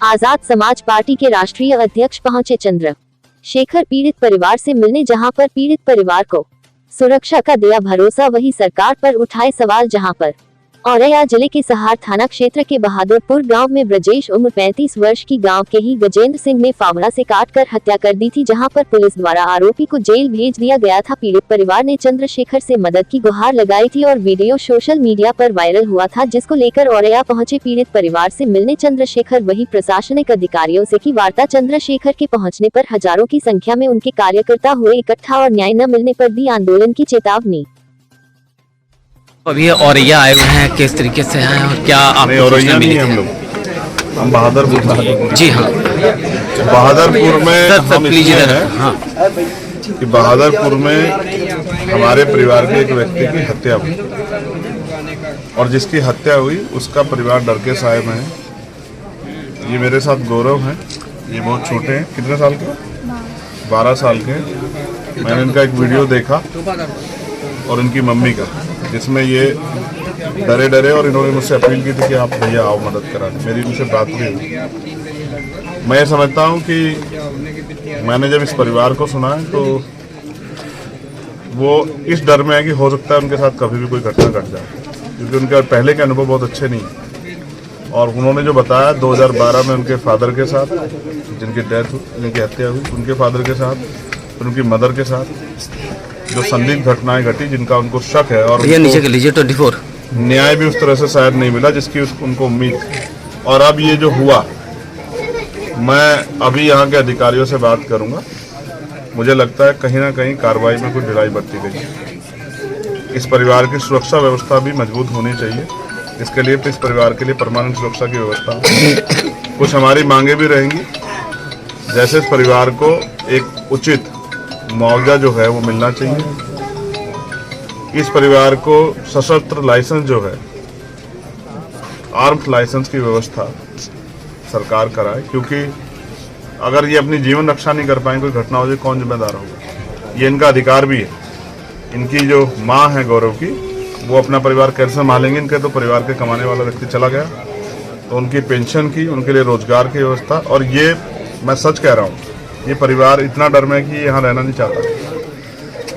Azad Samaj party के राष्ट्रीय अध्यक्ष पहुंचे चंद्रशेखर पीड़ित परिवार से मिलने, जहां पर पीड़ित परिवार को सुरक्षा का दिया भरोसा, वही सरकार पर उठाए सवाल। जहां पर औरैया जिले के सहार थाना क्षेत्र के बहादुरपुर गांव में ब्रजेश उम्र 35 वर्ष की गांव के ही गजेंद्र सिंह ने फावड़ा से काटकर हत्या कर दी थी, जहां पर पुलिस द्वारा आरोपी को जेल भेज दिया गया था। पीड़ित परिवार ने चंद्रशेखर से मदद की गुहार लगाई थी और वीडियो सोशल मीडिया पर वायरल हुआ था, जिसको लेकर औरैया पहुंचे पीड़ित परिवार से मिलने चंद्रशेखर। वही प्रशासनिक अधिकारियों से की वार्ता। चंद्रशेखर के पहुँचने पर हजारों की संख्या में उनके कार्यकर्ता हुए इकट्ठा और न्याय न मिलने पर दी आंदोलन की चेतावनी। अभी औरैया आए हुए हैं, किस तरीके से आए और क्या आप? औरैया नहीं, हम बहादुरपुर। जी हाँ, बहादुरपुर में हम प्लीज हैं हाँ। कि बहादुरपुर में हमारे परिवार के एक व्यक्ति की हत्या हुई और जिसकी हत्या हुई उसका परिवार डर के साए में है। ये मेरे साथ गौरव हैं, ये बहुत छोटे हैं। कितने साल के? 12 साल के। मैंने इनका एक वीडियो देखा और इनकी मम्मी का, जिसमें ये डरे डरे और इन्होंने मुझसे अपील की थी कि आप भैया आओ मदद कराने। मेरी उनसे बात हुई। मैं ये समझता हूँ कि मैंने जब इस परिवार को सुना है तो वो इस डर में है कि हो सकता है उनके साथ कभी भी कोई घटना घट जाए, क्योंकि उनके पहले के अनुभव बहुत अच्छे नहीं हैं। और उन्होंने जो बताया 2012 में उनके फादर के साथ, जिनकी हत्या हुई, उनके फादर के साथ, उनकी मदर के साथ जो संदिग्ध घटनाएं घटी, जिनका उनको शक है और नीचे के लीजिए 24 न्याय भी उस तरह से शायद नहीं मिला जिसकी उनको उम्मीद थी। और अब ये जो हुआ, मैं अभी यहाँ के अधिकारियों से बात करूँगा। मुझे लगता है कहीं ना कहीं कार्रवाई में कुछ ढिलाई बरती गई। इस परिवार की सुरक्षा व्यवस्था भी मजबूत होनी चाहिए। इसके लिए तो इस परिवार के लिए परमानेंट सुरक्षा की व्यवस्था। कुछ हमारी मांगे भी रहेंगी, जैसे इस परिवार को एक उचित मुआवजा जो है वो मिलना चाहिए। इस परिवार को सशस्त्र लाइसेंस जो है, आर्म्स लाइसेंस की व्यवस्था सरकार कराए, क्योंकि अगर ये अपनी जीवन रक्षा नहीं कर पाएंगे, कोई घटना हो जाए, कौन जिम्मेदार होगा? ये इनका अधिकार भी है। इनकी जो माँ है गौरव की, वो अपना परिवार कैसे संभालेंगे? इनके तो परिवार के कमाने वाला व्यक्ति चला गया, तो उनकी पेंशन की, उनके लिए रोजगार की व्यवस्था। और ये मैं सच कह रहा हूँ, ये परिवार इतना डर में कि यहाँ रहना नहीं चाहता।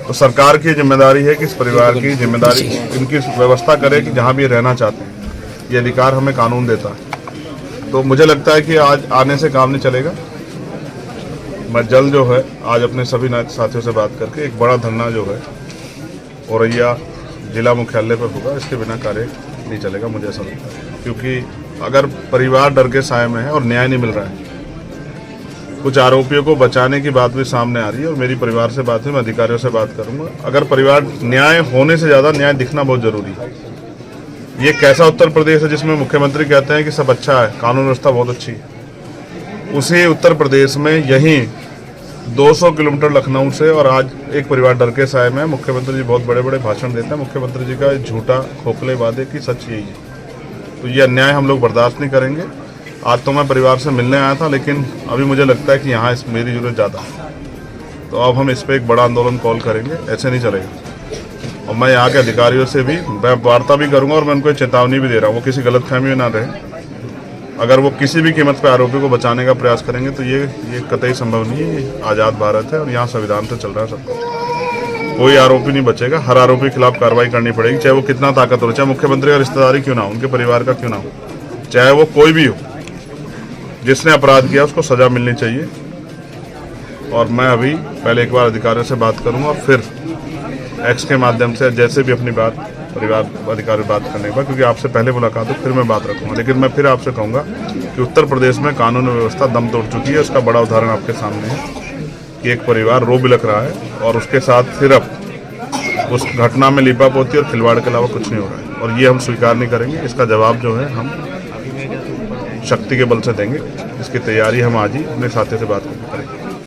तो सरकार की जिम्मेदारी है कि इस परिवार की जिम्मेदारी इनकी व्यवस्था करे कि जहाँ भी रहना चाहते हैं। ये अधिकार हमें कानून देता है। तो मुझे लगता है कि आज आने से काम नहीं चलेगा। मैं जल्द जो है आज अपने सभी साथियों से बात करके एक बड़ा धरना जो है औरैया जिला मुख्यालय पर होगा। इसके बिना कार्य नहीं चलेगा, मुझे ऐसा लगता है। क्योंकि अगर परिवार डर के साए में है और न्याय नहीं मिल रहा है, कुछ आरोपियों को बचाने की बात भी सामने आ रही है और मेरी परिवार से बात हुई, मैं अधिकारियों से बात करूंगा। अगर परिवार न्याय होने से ज़्यादा न्याय दिखना बहुत जरूरी है। ये कैसा उत्तर प्रदेश है जिसमें मुख्यमंत्री कहते हैं कि सब अच्छा है, कानून व्यवस्था बहुत अच्छी है। उसी उत्तर प्रदेश में यहीं 200 किलोमीटर लखनऊ से, और आज एक परिवार डर के साए में, मुख्यमंत्री जी बहुत बड़े बड़े भाषण देते हैं। मुख्यमंत्री जी का झूठा खोखले वादे की सच यही है। तो ये अन्याय हम लोग बर्दाश्त नहीं करेंगे। आज तो मैं परिवार से मिलने आया था, लेकिन अभी मुझे लगता है कि यहाँ मेरी जरूरत ज़्यादा है। तो अब हम इस पर एक बड़ा आंदोलन कॉल करेंगे, ऐसे नहीं चलेगा। और मैं यहाँ के अधिकारियों से भी वार्ता भी करूँगा और मैं उनको चेतावनी भी दे रहा हूँ, वो किसी गलतफहमी में ना रहे। अगर वो किसी भी कीमत पर आरोपी को बचाने का प्रयास करेंगे तो ये कतई संभव नहीं है। ये आज़ाद भारत है और यहाँ संविधान से चल रहा है सब कुछ। कोई आरोपी नहीं बचेगा, हर आरोपी के खिलाफ कार्रवाई करनी पड़ेगी, चाहे वो कितना ताकतवर हो, चाहे मुख्यमंत्री का रिश्तेदारी क्यों ना हो, उनके परिवार का क्यों ना हो, चाहे वो कोई भी हो। जिसने अपराध किया उसको सजा मिलनी चाहिए। और मैं अभी पहले एक बार अधिकारियों से बात करूंगा और फिर एक्स के माध्यम से जैसे भी अपनी बात परिवार अधिकारी बात करने के बाद, क्योंकि आपसे पहले मुलाकात हो, फिर मैं बात रखूंगा। लेकिन मैं फिर आपसे कहूँगा कि उत्तर प्रदेश में कानून व्यवस्था दम तोड़ चुकी है। उसका बड़ा उदाहरण आपके सामने है कि एक परिवार रो बिलख रहा है और उसके साथ सिर्फ उस घटना में लीपापोती और खिलवाड़ के अलावा कुछ नहीं हो रहा है। और ये हम स्वीकार नहीं करेंगे। इसका जवाब जो है हम शक्ति के बल से देंगे। इसकी तैयारी हम आज ही अपने साथियों से बात